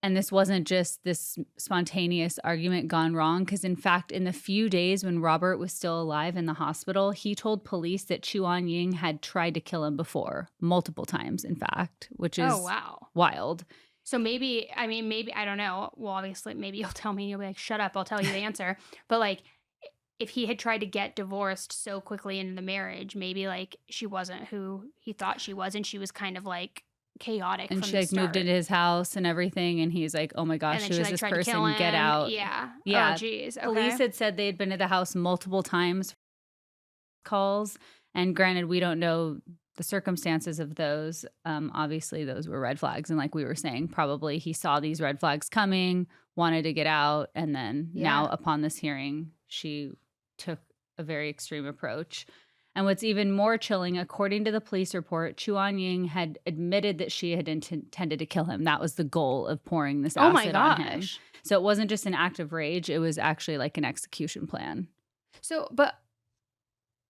And this wasn't just this spontaneous argument gone wrong, because in fact, in the few days when Robert was still alive in the hospital, he told police that Chuan Ying had tried to kill him before, multiple times, in fact, which is wild. So maybe, I don't know. Well, obviously, maybe you'll tell me, you'll be like, shut up, I'll tell you the answer. But if he had tried to get divorced so quickly into the marriage, maybe she wasn't who he thought she was, and she was kind of chaotic. And from she the like moved start. into his house and everything. And he's like, oh my gosh, And then who she, is like, this tried to kill person? Get him. out. Yeah. Yeah. Oh, geez. Okay. Police had said they'd been to the house multiple times for calls. And granted, we don't know the circumstances of those. Obviously, those were red flags. And like we were saying, probably he saw these red flags coming, wanted to get out. And then now upon this hearing, she took a very extreme approach. And what's even more chilling, according to the police report, Chuan-Ying had admitted that she had intended to kill him. That was the goal of pouring this acid on him. So it wasn't just an act of rage. It was actually like an execution plan. So, but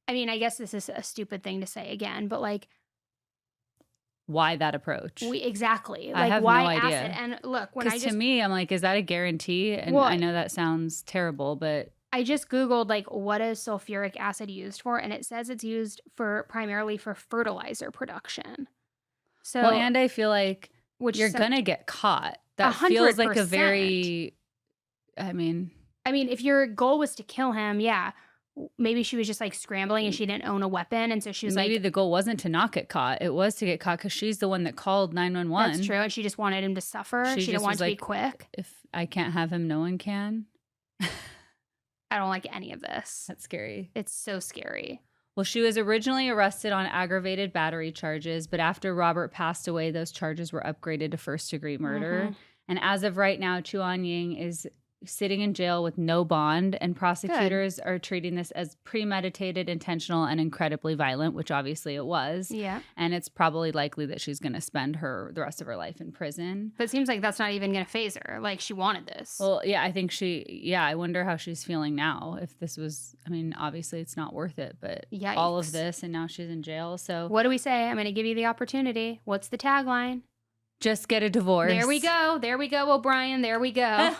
I mean, I guess this is a stupid thing to say again, but like, why that approach? Exactly. I Like, have why no idea. acid? And look, when I Because just to me, I'm like, is that a guarantee? And Well, I know that sounds terrible, but I just Googled, like, what is sulfuric acid used for? And it says it's used primarily for fertilizer production. So, well, and I feel like which you're some- going to get caught. That feels like a very, I mean, if your goal was to kill him, yeah, maybe she was just like scrambling and she didn't own a weapon. And so she was maybe like, the goal wasn't to not get caught. It was to get caught because she's the one that called 911. that's true. And she just wanted him to suffer. She didn't just want was it to be like, quick. If I can't have him, no one can. I don't like any of this. That's scary. It's so scary. Well, she was originally arrested on aggravated battery charges, but after Robert passed away, those charges were upgraded to first-degree murder. Mhm. And as of right now, Chuan-Ying is sitting in jail with no bond, and prosecutors are treating this as premeditated, intentional, and incredibly violent, which obviously it was. Yeah. And it's probably likely that she's going to spend the rest of her life in prison. But it seems like that's not even going to faze her. Like, she wanted this. Well, yeah, I think I wonder how she's feeling now. If this was, I mean, obviously it's not worth it, but all of Yikes. this and now she's in jail. So What do we say? I'm going to give you the opportunity. What's the tagline? Just get a divorce. There we go. There we go, O'Brien. There we go.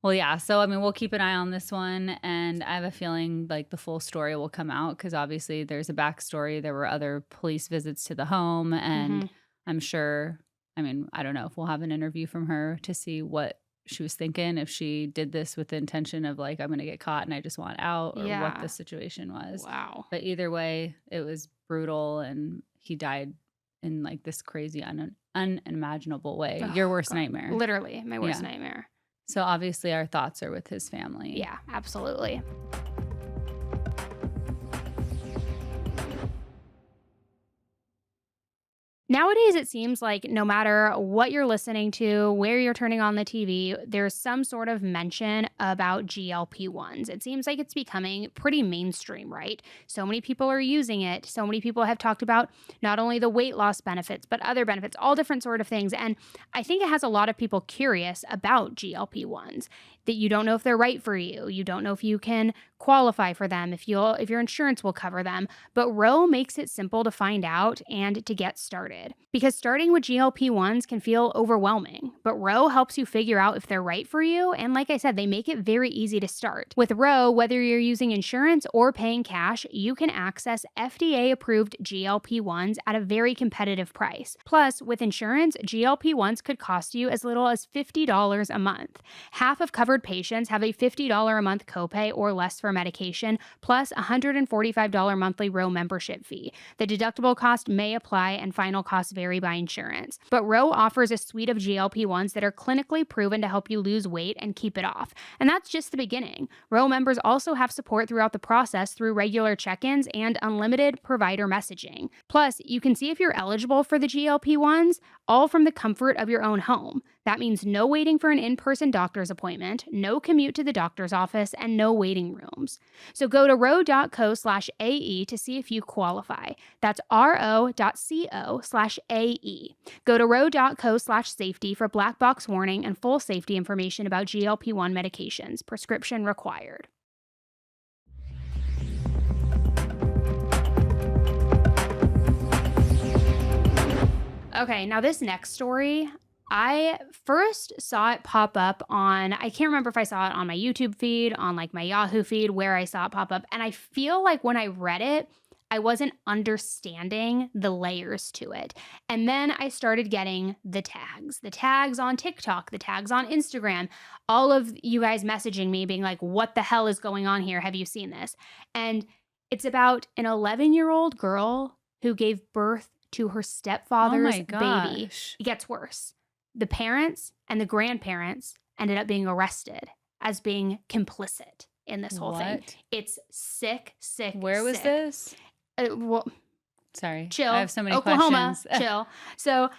Well, yeah. So, I mean, we'll keep an eye on this one. And I have a feeling like the full story will come out because obviously there's a backstory. There were other police visits to the home. And I'm sure, I mean, I don't know if we'll have an interview from her to see what she was thinking, if she did this with the intention of like, I'm going to get caught and I just want out, or what the situation was. Wow. But either way, it was brutal and he died in like this crazy, unimaginable way. Oh, Your worst God. nightmare. Literally, my worst nightmare. So obviously our thoughts are with his family. Yeah, absolutely. Nowadays, it seems like no matter what you're listening to, where you're turning on the TV, there's some sort of mention about GLP-1s. It seems like it's becoming pretty mainstream, right? So many people are using it. So many people have talked about not only the weight loss benefits, but other benefits, all different sort of things. And I think it has a lot of people curious about GLP-1s, that you don't know if they're right for you. You don't know if you can qualify for them, if your insurance will cover them. But Roe makes it simple to find out and to get started. Because starting with GLP-1s can feel overwhelming, but Roe helps you figure out if they're right for you. And like I said, they make it very easy to start. With Roe, whether you're using insurance or paying cash, you can access FDA-approved GLP-1s at a very competitive price. Plus, with insurance, GLP-1s could cost you as little as $50 a month. Half of covered patients have a $50 a month copay or less for medication, plus a $145 monthly Roe membership fee. The deductible cost may apply and final costs vary by insurance. But Roe offers a suite of GLP-1s that are clinically proven to help you lose weight and keep it off. And that's just the beginning. Roe members also have support throughout the process through regular check-ins and unlimited provider messaging. Plus, you can see if you're eligible for the GLP-1s, all from the comfort of your own home. That means no waiting for an in-person doctor's appointment, no commute to the doctor's office, and no waiting rooms. So go to ro.co/AE to see if you qualify. That's ro.co/AE. Go to ro.co/safety for black box warning and full safety information about GLP-1 medications. Prescription required. Okay, now this next story, I first saw it pop up on, I can't remember if I saw it on my YouTube feed, on like my Yahoo feed, where I saw it pop up. And I feel like when I read it, I wasn't understanding the layers to it. And then I started getting the tags on TikTok, the tags on Instagram, all of you guys messaging me being like, what the hell is going on here? Have you seen this? And it's about an 11-year-old girl who gave birth to her stepfather's baby. gosh. It gets worse. The parents and the grandparents ended up being arrested as being complicit in this whole thing. What? It's sick. Where was sick. this? Well, Sorry. chill. I have so many Oklahoma, questions. chill. So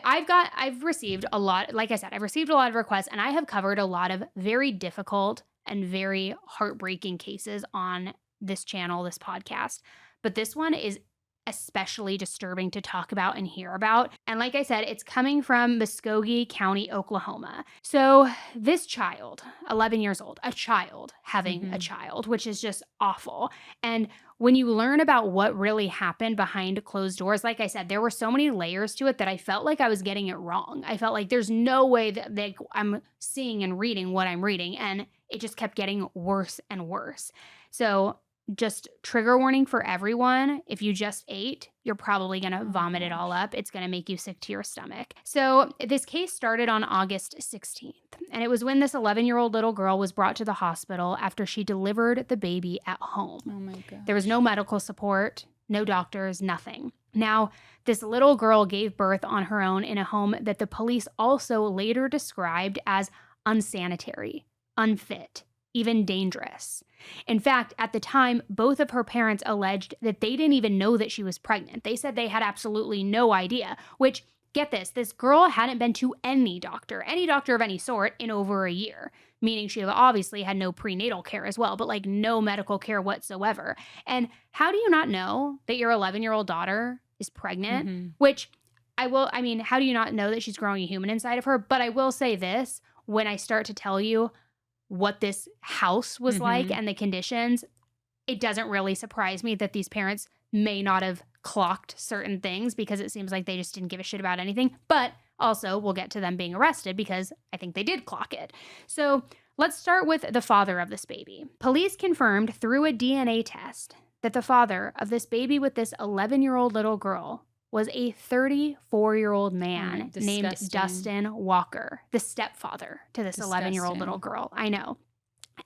I've received a lot, like I said, I've received a lot of requests, and I have covered a lot of very difficult and very heartbreaking cases on this channel, this podcast. But this one is especially disturbing to talk about and hear about. And like I said, it's coming from Muskogee County, Oklahoma. So this child, 11 years old, a child having a child, which is just awful. And when you learn about what really happened behind closed doors, like I said, there were so many layers to it that I felt like I was getting it wrong. I felt like there's no way that I'm seeing and reading what I'm reading. And it just kept getting worse and worse. So just trigger warning for everyone. If you just ate, you're probably going to vomit it all up. It's going to make you sick to your stomach. So this case started on August 16th. And it was when this 11-year-old little girl was brought to the hospital after she delivered the baby at home. Oh my God. There was no medical support, no doctors, nothing. Now, this little girl gave birth on her own in a home that the police also later described as unsanitary, unfit, even dangerous. In fact, at the time, both of her parents alleged that they didn't even know that she was pregnant. They said they had absolutely no idea, which, get this girl hadn't been to any doctor of any sort in over a year, meaning she obviously had no prenatal care as well, but like no medical care whatsoever. And how do you not know that your 11-year-old daughter is pregnant? Which how do you not know that she's growing a human inside of her? But I will say this, when I start to tell you what this house was like and the conditions, it doesn't really surprise me that these parents may not have clocked certain things, because it seems like they just didn't give a shit about anything. But also, we'll get to them being arrested because I think they did clock it. So let's start with the father of this baby. Police confirmed through a DNA test that the father of this baby with this 11-year-old little girl was a 34-year-old man named Dustin Walker, the stepfather to this 11-year-old little girl. I know.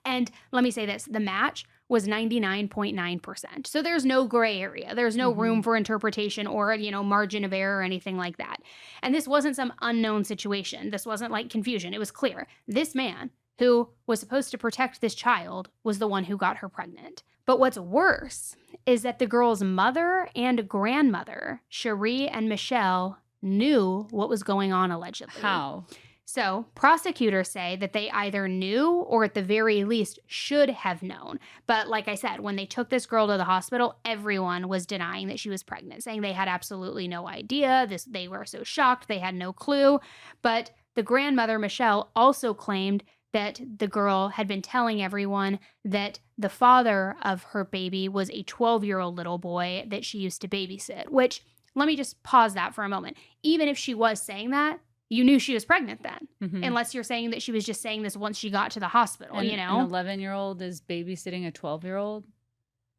And let me say this, the match was 99.9%. So there's no gray area. There's no room for interpretation or, margin of error or anything like that. And this wasn't some unknown situation. This wasn't like confusion. It was clear. This man who was supposed to protect this child was the one who got her pregnant. But what's worse is that the girl's mother and grandmother, Cherie and Michelle, knew what was going on allegedly. How? So prosecutors say that they either knew or at the very least should have known. But like I said, when they took this girl to the hospital, everyone was denying that she was pregnant, saying they had absolutely no idea. They were so shocked, they had no clue. But the grandmother, Michelle, also claimed that the girl had been telling everyone that the father of her baby was a 12-year-old little boy that she used to babysit, which, let me just pause that for a moment. Even if she was saying that, you knew she was pregnant then, unless you're saying that she was just saying this once she got to the hospital, An 11-year-old is babysitting a 12-year-old?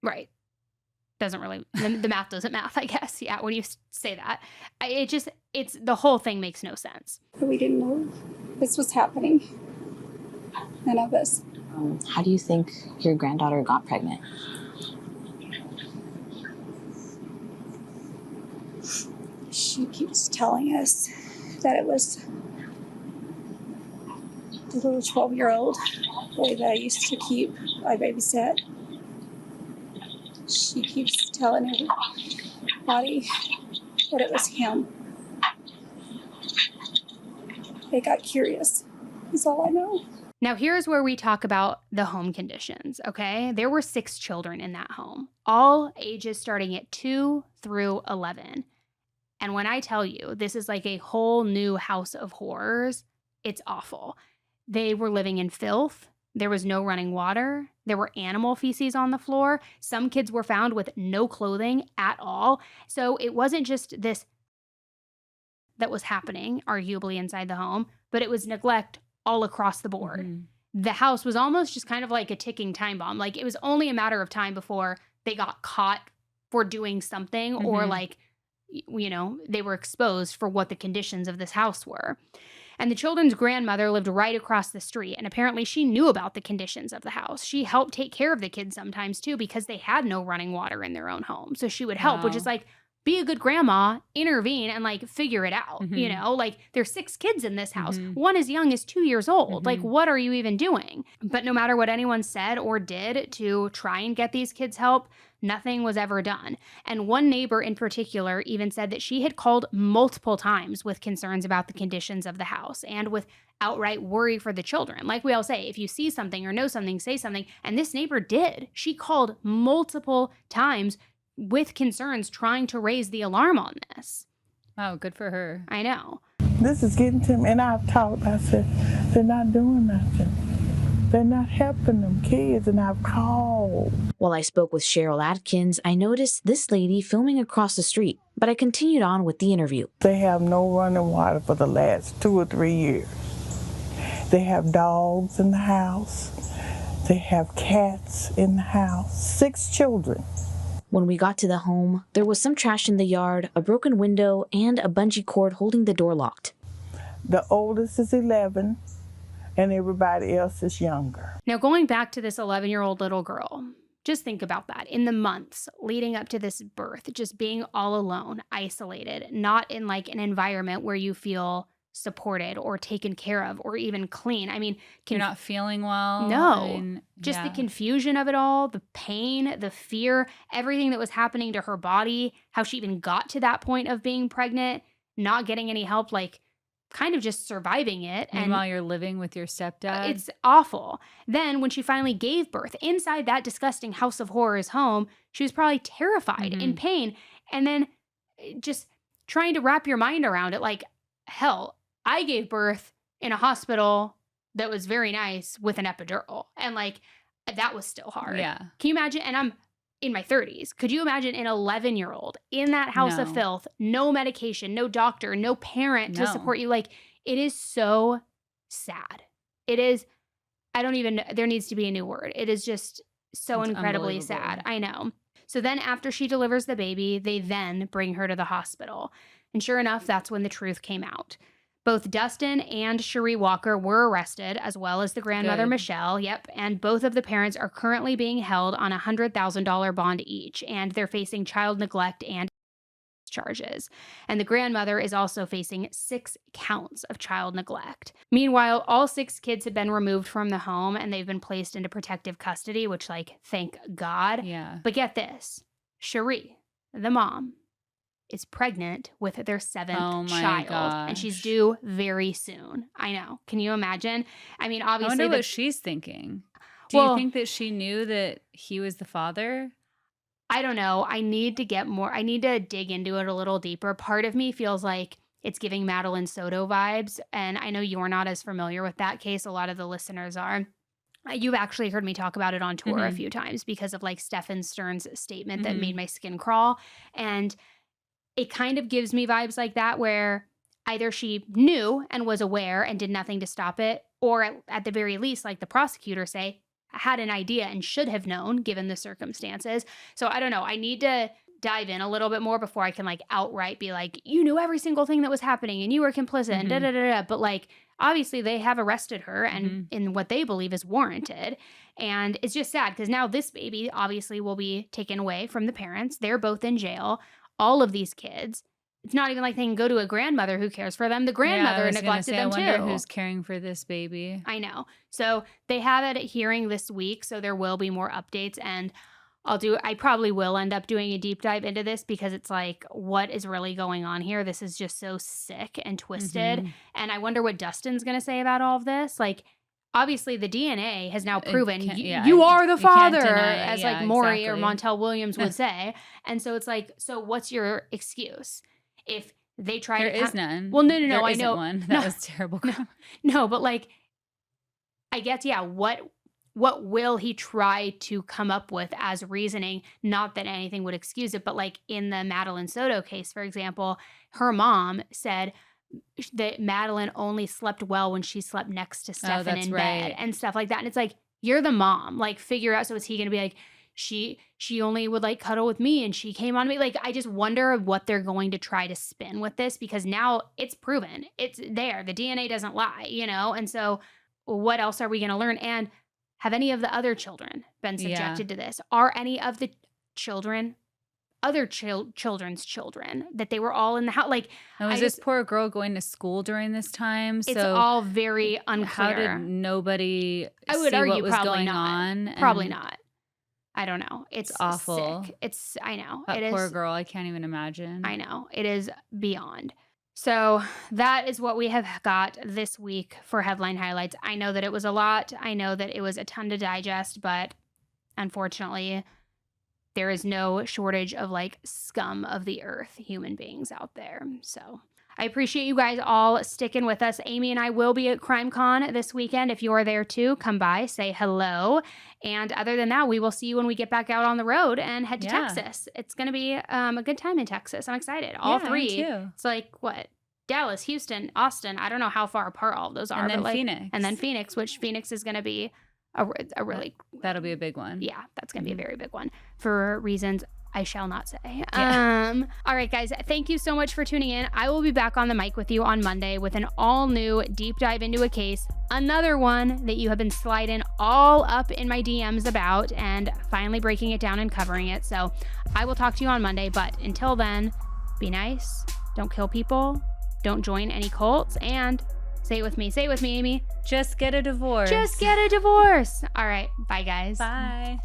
Right. Doesn't really, the math doesn't math, I guess. Yeah, when you say that. It's the whole thing makes no sense. We didn't know this was happening. None of us. How do you think your granddaughter got pregnant? She keeps telling us that it was the little 12-year-old boy that I used to keep, I babysat. She keeps telling everybody that it was him. They got curious. That's all I know. Now, here's where we talk about the home conditions, okay? There were 6 children in that home, all ages starting at 2 through 11. And when I tell you this is like a whole new house of horrors, it's awful. They were living in filth. There was no running water. There were animal feces on the floor. Some kids were found with no clothing at all. So it wasn't just this that was happening, arguably inside the home, but it was neglect all across the board. The house was almost just kind of like a ticking time bomb. Like, it was only a matter of time before they got caught for doing something or like, they were exposed for what the conditions of this house were. And the children's grandmother lived right across the street, and apparently she knew about the conditions of the house. She helped take care of the kids sometimes too, because they had no running water in their own home. So she would help, which is like be a good grandma, intervene, and like figure it out. You know, like there's 6 kids in this house. One as young as 2 years old. Like, what are you even doing? But no matter what anyone said or did to try and get these kids help, nothing was ever done. And one neighbor in particular even said that she had called multiple times with concerns about the conditions of the house and with outright worry for the children. Like we all say, if you see something or know something, say something. And this neighbor did. She called multiple times with concerns, trying to raise the alarm on this. Wow, good for her. I know. This is getting to me, and I've talked. I said, they're not doing nothing. They're not helping them kids, and I've called. While I spoke with Cheryl Atkins, I noticed this lady filming across the street, but I continued on with the interview. They have no running water for the last 2 or 3 years. They have dogs in the house. They have cats in the house. 6 children. When we got to the home, there was some trash in the yard, a broken window, and a bungee cord holding the door locked. The oldest is 11, and everybody else is younger. Now, going back to this 11-year-old little girl, just think about that. In the months leading up to this birth, just being all alone, isolated, not in like an environment where you feel supported or taken care of or even clean. I mean, you're not feeling well. No, just the confusion of it all, the pain, the fear, everything that was happening to her body, how she even got to that point of being pregnant, not getting any help, like kind of just surviving it. And while you're living with your stepdad. It's awful. Then when she finally gave birth inside that disgusting house of horrors home, she was probably terrified, in pain. And then just trying to wrap your mind around it, like, hell, I gave birth in a hospital that was very nice with an epidural. And like, that was still hard. Yeah. Can you imagine? And I'm in my 30s. Could you imagine an 11-year-old in that house of filth, no medication, no doctor, no parent to support you? Like, it is so sad. It is, there needs to be a new word. It is just so incredibly sad. I know. So then after she delivers the baby, they then bring her to the hospital. And sure enough, that's when the truth came out. Both Dustin and Cherie Walker were arrested, as well as the grandmother, Michelle. Yep. And both of the parents are currently being held on a $100,000 bond each, and they're facing child neglect and charges. And the grandmother is also facing 6 counts of child neglect. Meanwhile, all 6 kids have been removed from the home, and they've been placed into protective custody, which, like, thank God. Yeah. But get this. Cherie, the mom, is pregnant with their 7th child. Gosh. And she's due very soon. I know. Can you imagine? I mean, obviously. I wonder what she's thinking. Do you think that she knew that he was the father? I don't know. I need to dig into it a little deeper. Part of me feels like it's giving Madeline Soto vibes. And I know you're not as familiar with that case. A lot of the listeners are. You've actually heard me talk about it on tour a few times because of like Stephen Stern's statement that made my skin crawl. And it kind of gives me vibes like that, where either she knew and was aware and did nothing to stop it, or at the very least, like the prosecutors say, had an idea and should have known given the circumstances. So I don't know. I need to dive in a little bit more before I can like outright be like, you knew every single thing that was happening and you were complicit and da-da-da-da. But like, obviously they have arrested her and in what they believe is warranted. And it's just sad because now this baby obviously will be taken away from the parents. They're both in jail. All of these kids, it's not even like they can go to a grandmother who cares for them. The grandmother neglected them too. I wonder who's caring for this baby. I know. So they have a hearing this week, so there will be more updates. And I probably will end up doing a deep dive into this because it's like, what is really going on here? This is just so sick and twisted. And I wonder what Dustin's going to say about all of this. Like, obviously, the DNA has now proven you are the father, as like Maury or Montel Williams would say. And so it's like, so what's your excuse? If they try there is none. Well, no, there I know. One. That was terrible. No, but like, I guess, what will he try to come up with as reasoning? Not that anything would excuse it, but like in the Madeline Soto case, for example, her mom said that Madeline only slept well when she slept next to Stephen in bed and stuff like that. And it's like, you're the mom, like figure out. So is he going to be like, she only would like cuddle with me and she came on me? Like, I just wonder what they're going to try to spin with this, because now it's proven, it's there. The DNA doesn't lie, And so what else are we going to learn? And have any of the other children been subjected to this? Are any of the children other children's children, that they were all in the house. Like, and was this poor girl going to school during this time? It's all very unclear. How did nobody I would see argue what was probably going not. on? Probably not. I don't know. It's awful. Sick. I know. That poor girl. I can't even imagine. I know. It is beyond. So that is what we have got this week for headline highlights. I know that it was a lot. I know that it was a ton to digest, but unfortunately, there is no shortage of like scum of the earth human beings out there. So I appreciate you guys all sticking with us. Amy and I will be at CrimeCon this weekend. If you're there too, come by, say hello. And other than that, we will see you when we get back out on the road and head to Texas. It's going to be a good time in Texas. I'm excited. All three. Me too. It's like what? Dallas, Houston, Austin. I don't know how far apart all of those are. And then but Phoenix. And then Phoenix, which Phoenix is going to be a really... That'll be a big one. Yeah, that's going to be a very big one for reasons I shall not say. All right, guys, thank you so much for tuning in. I will be back on the mic with you on Monday with an all new deep dive into a case, another one that you have been sliding all up in my DMs about, and finally breaking it down and covering it. So I will talk to you on Monday, but until then, be nice, don't kill people, don't join any cults, and say it with me, Amy. Just get a divorce. Just get a divorce. All right, bye, guys. Bye.